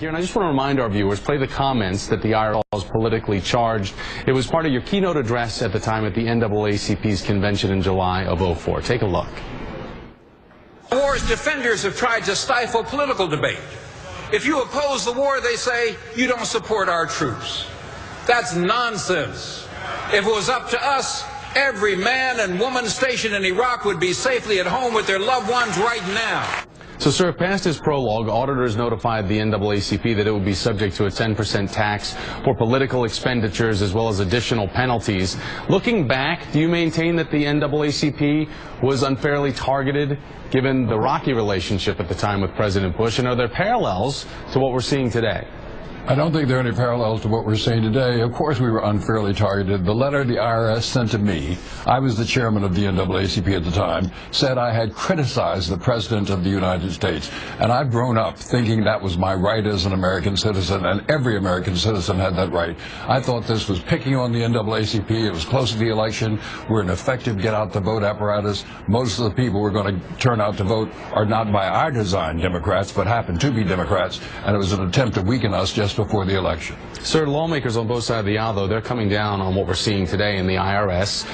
here, and I just want to remind our viewers, play the comments that the IRS is politically charged. It was part of your keynote address at the time at the NAACP's convention in July of '04. Take a look. War's defenders have tried to stifle political debate. If you oppose the war, they say, you don't support our troops. That's nonsense. If it was up to us, every man and woman stationed in Iraq would be safely at home with their loved ones right now. So, sir, past his prologue, auditors notified the NAACP that it would be subject to a 10% tax for political expenditures as well as additional penalties. Looking back, do you maintain that the NAACP was unfairly targeted given the rocky relationship at the time with President Bush? And are there parallels to what we're seeing today? I don't think there are any parallels to what we're seeing today. Of course we were unfairly targeted. The letter the IRS sent to me, I was the chairman of the NAACP at the time, said I had criticized the President of the United States. And I've grown up thinking that was my right as an American citizen, and every American citizen had that right. I thought this was picking on the NAACP. It was close to the election. We're an effective get-out-the-vote apparatus. Most of the people who are going to turn out to vote are not by our design Democrats, but happen to be Democrats, and it was an attempt to weaken us just before the election. Sir, lawmakers on both sides of the aisle, though, they're coming down on what we're seeing today in the IRS,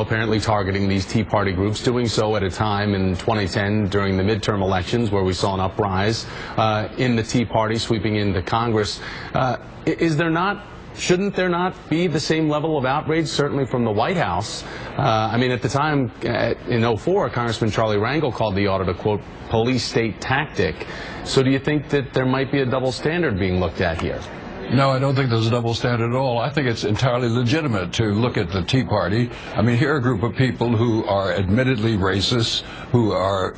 apparently targeting these Tea Party groups, doing so at a time in 2010 during the midterm elections where we saw an uprise in the Tea Party sweeping into Congress. Shouldn't there not be the same level of outrage, certainly from the White House? At the time, in '04, Congressman Charlie Rangel called the audit a, quote, police state tactic. So do you think that there might be a double standard being looked at here? No, I don't think there's a double standard at all. I think it's entirely legitimate to look at the Tea Party. Here are a group of people who are admittedly racist, who are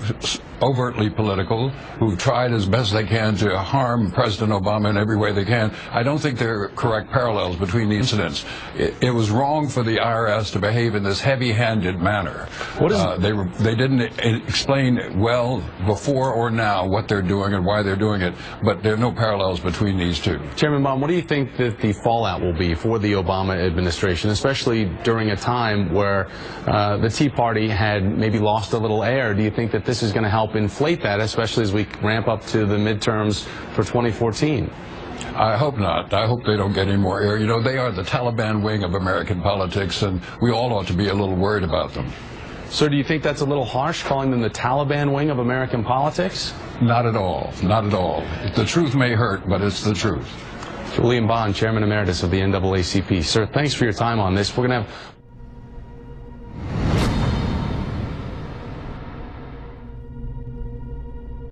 overtly political, who've tried as best they can to harm President Obama in every way they can. I don't think there are correct parallels between the incidents. It was wrong for the IRS to behave in this heavy-handed manner. They didn't explain well before or now what they're doing and why they're doing it, but there are no parallels between these two. Chairman Baum, what do you think that the fallout will be for the Obama administration, especially during a time where the Tea Party had maybe lost a little air? Do you think that this is going to help inflate that, especially as we ramp up to the midterms for 2014? I hope not. I hope they don't get any more air. They are the Taliban wing of American politics, and we all ought to be a little worried about them. So do you think that's a little harsh, calling them the Taliban wing of American politics? Not at all. Not at all. The truth may hurt, but it's the truth. William Bond, Chairman Emeritus of the NAACP. Sir, thanks for your time on this. We're going to have